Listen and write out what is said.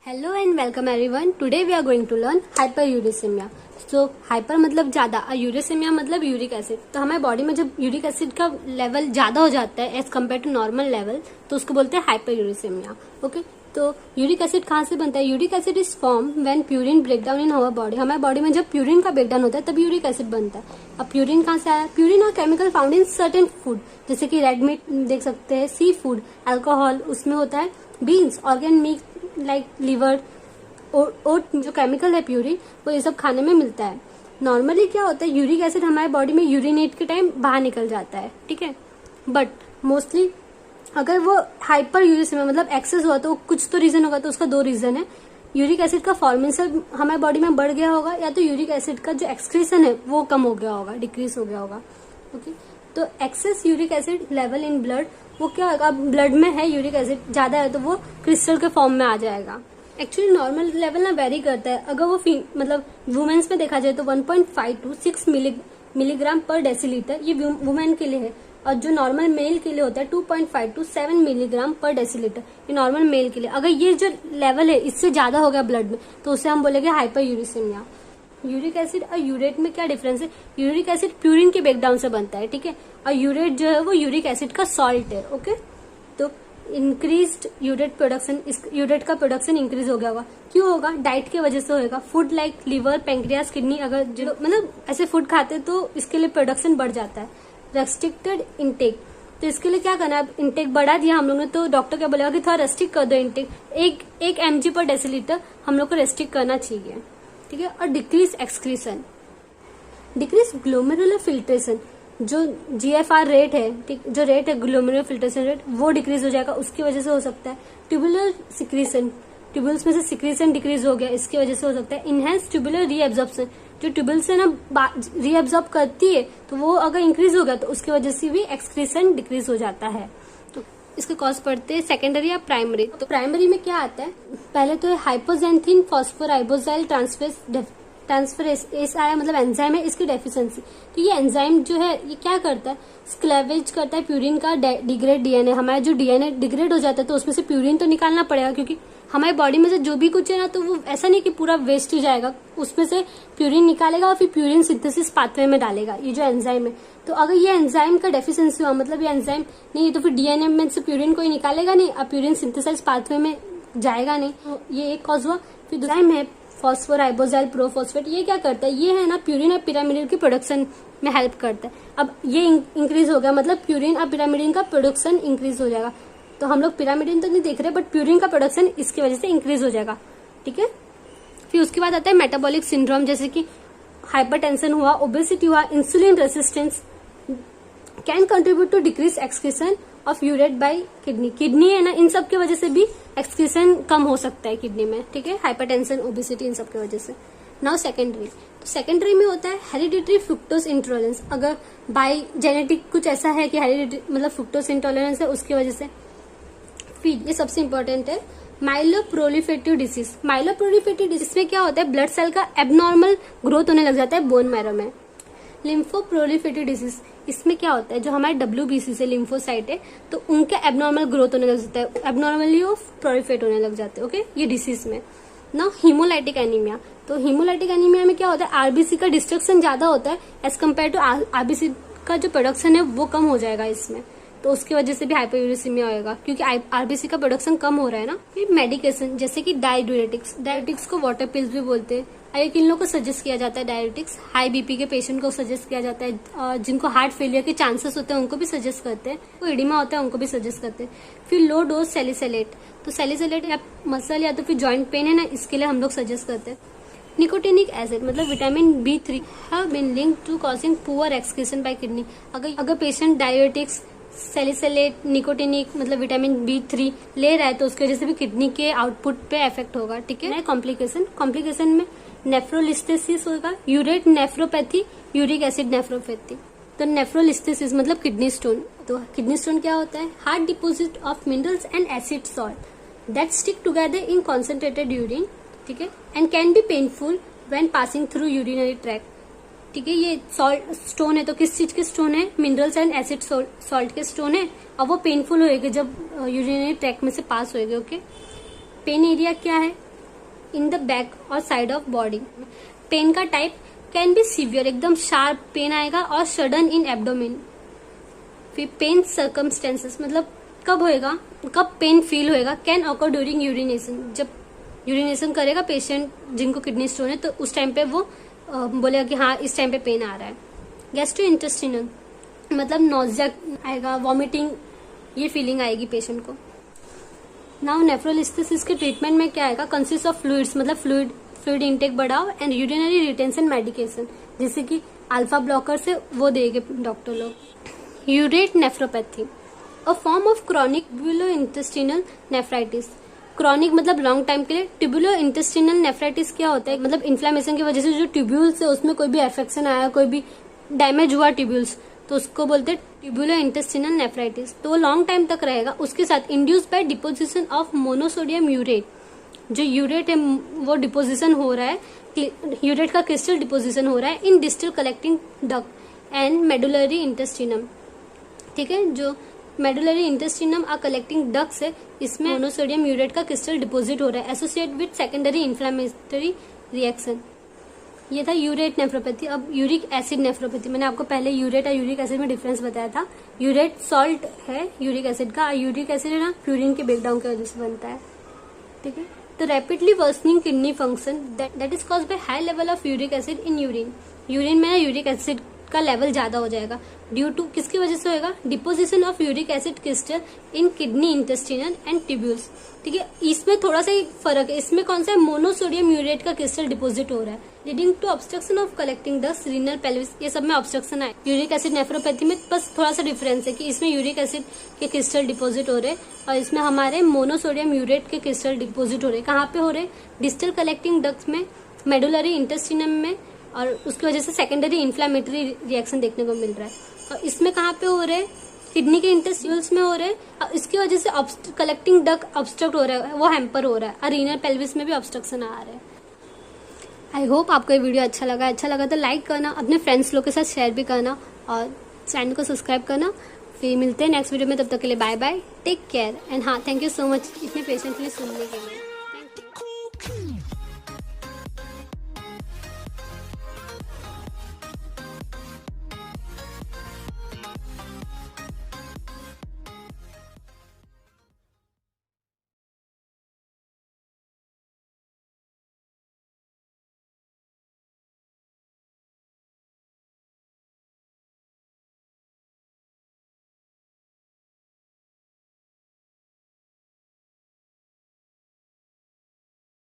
Hello and welcome everyone. Today we are going to learn hyperuricemia. So hyper मतलब ज्यादा और यूरिसेमिया मतलब uric acid. तो हमारे बॉडी में जब यूरिक एसिड का लेवल ज्यादा हो जाता है as compare to normal level, तो उसको बोलते हैं हाइपरयूरिसेमिया। ओके, तो यूरिक एसिड कहाँ से बनता है? Uric acid is form when purine break down in our body. हमारे बॉडी में जब प्यूरिन का ब्रेक डाउन होता है तब यूरिक एसिड बनता है। अब प्यूरिन कहाँ से आया? Purine are chemical found in certain food, जैसे कि रेड मीट देख सकते हैं, सी फूड, अल्कोहल उसमें होता है, beans, organ meat like liver, oat जो केमिकल है प्यूरिन, वो ये सब खाने में मिलता है। नॉर्मली क्या होता है, यूरिक एसिड हमारे बॉडी में यूरिनेट के टाइम बाहर निकल जाता है, ठीक है। बट मोस्टली अगर वो हाइपर यूरिसेमिया मतलब एक्सेस हुआ तो कुछ तो रीजन होगा, तो उसका दो रीजन है। यूरिक एसिड का फॉर्मेशन हमारे बॉडी में बढ़ गया होगा, या तो यूरिक एसिड का जो एक्सक्रीशन है वो कम हो गया होगा, डिक्रीज हो गया होगा। ओके, तो excess uric acid level in blood वो क्या होगा? ब्लड में है यूरिक एसिड ज्यादा है तो वो क्रिस्टल के फॉर्म में आ जाएगा। एक्चुअली नॉर्मल लेवल ना वेरी करता है। अगर वो मतलब वुमेन्स में देखा जाए तो 1.5 to 6 मिलीग्राम पर डेसीलीटर ये वुमेन के लिए है, और जो नॉर्मल मेल के लिए होता है 2.5 to 7 मिलीग्राम पर डेसीलीटर, ये नॉर्मल मेल के लिए। अगर ये जो लेवल है इससे ज्यादा हो गया ब्लड में तो उसे हम बोलेंगे हाइपर यूरिसेमिया। यूरिक एसिड और यूरेट में क्या डिफरेंस है? यूरिक एसिड प्यूरिन के ब्रेकडाउन से बनता है, ठीक है, और यूरेट जो है वो यूरिक एसिड का सॉल्ट है। ओके, तो इंक्रीज्ड यूरेट प्रोडक्शन, यूरेट का प्रोडक्शन इंक्रीज हो गया होगा। क्यों होगा? डाइट की वजह से होगा। Food like liver, pancreas, kidney, अगर जो मतलब ऐसे फूड खाते तो इसके लिए प्रोडक्शन बढ़ जाता है। रेस्ट्रिक्टेड इंटेक, तो इसके लिए क्या करना है? इंटेक बढ़ा दिया हम लोग ने तो डॉक्टर क्या बोलेगा कि थोड़ा रेस्ट्रिक्ट कर दो इंटेक, एक mg पर डेसीलीटर हम लोग को रेस्ट्रिक्ट करना चाहिए, ठीक है। और decrease excretion, decrease glomerular filtration, जो GFR रेट है, ठीक, जो रेट है ग्लोमेरुलर फिल्ट्रेशन रेट, वो डिक्रीज हो जाएगा, उसकी वजह से हो सकता है। ट्यूबुलर सिक्रीशन, ट्यूबुल्स में से सिक्रीशन डिक्रीज हो गया, इसकी वजह से हो सकता है। इनहेंस ट्यूबुलर रीएब्जॉर्प्शन, जो ट्यूबुल से ना रीएब्जॉर्ब करती है तो वो अगर इंक्रीज हो गया तो उसकी वजह से भी एक्सक्रीशन डिक्रीज हो जाता है। तो इसके कॉज पड़ते हैं सेकेंडरी या प्राइमरी। तो प्राइमरी में क्या आता है? पहले तो हाइपोजेंथिन फॉस्फोराइबोजाइल ट्रांसफरेस आया, मतलब एंजाइम है, इसकी डेफिशिएंसी। तो ये एंजाइम जो है ये क्या करता है? स्क्लेवेज करता है प्यूरिन का डिग्रेड डीएनए। हमारा जो डीएनए डिग्रेड हो जाता है तो उसमें से प्यूरिन तो निकालना पड़ेगा, क्योंकि हमारी बॉडी में से जो भी कुछ है ना तो वो ऐसा नहीं कि पूरा वेस्ट हो जाएगा, उसमें से प्यूरिन निकालेगा और फिर प्यूरिन सिंथेसिस पाथवे में डालेगा, ये जो एंजाइम है। तो अगर ये एंजाइम का डेफिशिएंसी हुआ, मतलब ये एंजाइम नहीं है तो फिर डीएनए में से प्यूरिन कोई निकालेगा नहीं और प्यूरिन सिंथेसाइज पाथवे में जाएगा नहीं, तो ये एक कॉज हुआ। फिर दूसरा है फॉस्फोराइबोजाइल प्रोफॉस्फेट, ये क्या करता है? ये है ना प्यूरिन और पिरामिडिन की प्रोडक्शन में हेल्प करता है। अब ये इंक्रीज हो गया, मतलब प्यूरिन और पिरामिडिन का प्रोडक्शन इंक्रीज हो जाएगा। तो हम लोग पिरामिडिन तो नहीं देख रहे बट प्यूरिन का प्रोडक्शन इसकी वजह से इंक्रीज हो जाएगा, ठीक है। फिर उसके बाद आता है मेटाबॉलिक सिंड्रोम, जैसे कि हाइपरटेंशन हुआ, ओबेसिटी हुआ, insulin resistance can contribute to decrease excretion of urate by kidney. Kidney है ना, इन सब की वजह से भी एक्सक्रीशन कम हो सकता है किडनी में, ठीक है, हाइपरटेंशन, ओबेसिटी, इन सब की वजह से। नाउ सेकेंडरी, तो सेकेंडरी में होता है हेरिडिटरी फ्रुक्टोज इंटॉलरेंस। अगर बाय जेनेटिक कुछ ऐसा है कि हेरिडिटरी मतलब फ्रुक्टोज इंटॉलरेंस है, उसकी वजह से। फिर ये सबसे इंपॉर्टेंट है माइलोप्रोलिफेटिव डिसीज। माइलोप्रोलिफेटिव डिसीज में क्या होता है? ब्लड सेल का एबनॉर्मल ग्रोथ होने लग जाता है बोन मैरो में। लिम्फोप्रोलिफेटिव डिसीज, इसमें क्या होता है? जो हमारे WBC से लिम्फोसाइट है तो उनका एबनॉर्मल ग्रोथ होने लग जाता है, एबनॉर्मली ऑफ प्रोलिफेट होने लग जाते हैं, ओके, ये डिसीज में। ना हीमोलाइटिक एनीमिया, तो हीमोलाइटिक एनीमिया में क्या होता है? RBC का डिस्ट्रक्शन ज्यादा होता है एज कम्पेयर टू RBC का जो प्रोडक्शन है वो कम हो जाएगा इसमें, तो उसकी वजह से भी हाइपरयूरिसेमिया होएगा, क्योंकि RBC का प्रोडक्शन कम हो रहा है ना। फिर मेडिकेशन, जैसे कि डायरेटिक्स को वाटर पिल्स भी बोलते हैं। किन लोगों को सजेस्ट किया जाता है डायरेटिक्स? हाई BP के पेशेंट को सजेस्ट किया जाता है, और जिनको हार्ट फेलियर के चांसेस होते हैं उनको भी सजेस्ट करते हैं, वो एडिमा होता है उनको भी सजेस्ट करते हैं। फिर लो डोज सैलिसिलेट, तो सैलिसिलेट या मसल या तो फिर जॉइंट पेन है ना, इसके लिए हम लोग सजेस्ट करते हैं। निकोटिनिक एसिड मतलब vitamin B3 have been linked to causing poor excretion by kidney. अगर पेशेंट डायरेटिक्स, सैलिसिलेट, निकोटिनिक मतलब विटामिन B3 ले रहा है तो उसकी वजह से भी किडनी के आउटपुट पे इफेक्ट होगा, ठीक है। कॉम्प्लिकेशन में नेफ्रोलिस्थेसिस होगा, urate nephropathy, uric acid nephropathy. तो नेफ्रोलिस्थेसिस मतलब किडनी स्टोन। तो किडनी स्टोन क्या होता है? Hard deposit of minerals and acid salt that stick together in concentrated urine, ठीक है, and can be painful when passing through urinary tract, ठीक है। ये सॉल्ट स्टोन है, तो किस चीज के स्टोन है? मिनरल्स एंड एसिड सॉल्ट के स्टोन है, और वो पेनफुल होएगा जब यूरिनरी ट्रैक्ट में से पास होएगा, ओके। पेन एरिया क्या है? इन द बैक और साइड ऑफ बॉडी। पेन का टाइप कैन बी सीवियर, एकदम शार्प पेन आएगा, और सडन इन एब्डोमेन। फिर पेन सर्कमस्टेंसेस, मतलब कब होएगा, कब पेन फील होएगा। कैन ऑकर ड्यूरिंग यूरिनेशन, जब यूरिनेशन करेगा पेशेंट जिनको किडनी स्टोन है तो उस टाइम पे वो बोलेगा कि हाँ इस टाइम पे पेन आ रहा है। गैस्ट्रोइंटेस्टिनल, मतलब नोजिया आएगा, वॉमिटिंग, ये फीलिंग आएगी पेशेंट को। नाउ नेफ्रोलिसिस के ट्रीटमेंट में क्या आएगा, कंसिस्ट ऑफ फ्लूइड्स, मतलब फ्लूइड इनटेक बढ़ाओ, एंड यूरिनरी रिटेंशन मेडिकेशन, जैसे कि अल्फा ब्लॉकर से वो देंगे डॉक्टर लोग। Urate nephropathy, a form of chronic tubulo intestinal nephritis. Chronic मतलब लॉन्ग टाइम के लिए। ट्यूबुलो इंटेस्टिनल नेफ्राइटिस क्या होता है, मतलब इन्फ्लेमेशन की वजह से जो ट्यूब्यूल्स है उसमें कोई भी अफेक्शन आया, कोई भी डैमेज हुआ ट्यूब्यूल्स, तो उसको बोलते हैं ट्यूबुलो इंटेस्टिनल नेफ्राइटिस। तो वो लॉन्ग टाइम तक रहेगा। उसके साथ induce by deposition of monosodium urate, जो यूरेट है वो डिपोजिशन हो रहा है, यूरेट का क्रिस्टल डिपोजिशन हो रहा है in distal collecting duct and medullary interstitium. ठीक है, जो मेडुलरी इंटेस्टिनम आ कलेक्टिंग डक्ट्स है, इसमें मोनोसोडियम यूरेट का क्रिस्टल डिपोजिट हो रहा है, associate with secondary inflammatory reaction. ये था यूरेट नेफ्रोपैथी। अब यूरिक एसिड नेफ्रोपैथी, मैंने आपको पहले यूरेट और यूरिक एसिड में डिफरेंस बताया था। यूरेट सॉल्ट है यूरिक एसिड का, यूरिक एसिड है ना प्यूरिन के ब्रेकडाउन की वजह से बनता है। ठीक है, तो rapidly worsening kidney function that is caused by high level of uric acid in urine. Urine में यूरिक एसिड का लेवल ज्यादा हो जाएगा, ड्यू टू किसकी वजह से होएगा, deposition of uric acid crystal in kidney intestinal and tubules. ठीक है, इसमें थोड़ा सा ही फर्क है, इसमें कौन सा है, मोनोसोडियम यूरेट का क्रिस्टल डिपोजिट हो रहा है, leading to obstruction of collecting ducts, renal pelvis, ये सब में ऑब्स्ट्रक्शन आए। यूरिक एसिड नेफ्रोपैथी में बस थोड़ा सा डिफरेंस है कि इसमें यूरिक एसिड के क्रिस्टल डिपोजिट हो रहे हैं और इसमें हमारे मोनोसोडियम यूरेट के क्रिस्टल डिपोजिट हो रहे हैं। कहाँ पे हो रहे, डिस्टल कलेक्टिंग डक्ट्स में, मेडुलरी इंटेस्टिनम में, और उसकी वजह से सेकेंडरी इन्फ्लेमेटरी रिएक्शन देखने को मिल रहा है। और इसमें कहाँ पे हो रहे हैं, किडनी के इंटेस्टिनल्स में हो रहे हैं, और इसकी वजह से कलेक्टिंग डक्ट ऑब्स्ट्रक्ट हो रहा है, वो हैम्पर हो रहा है, और रीनल पेल्विस में भी ऑब्स्ट्रक्शन आ रहा है। आई होप आपको ये वीडियो अच्छा लगा तो लाइक करना, अपने फ्रेंड्स लोग के साथ शेयर भी करना, और चैनल को सब्सक्राइब करना। फिर मिलते हैं नेक्स्ट वीडियो में, तब तक के लिए bye bye, take care, and हाँ थैंक यू सो मच इतने पेशेंटली सुनने के लिए।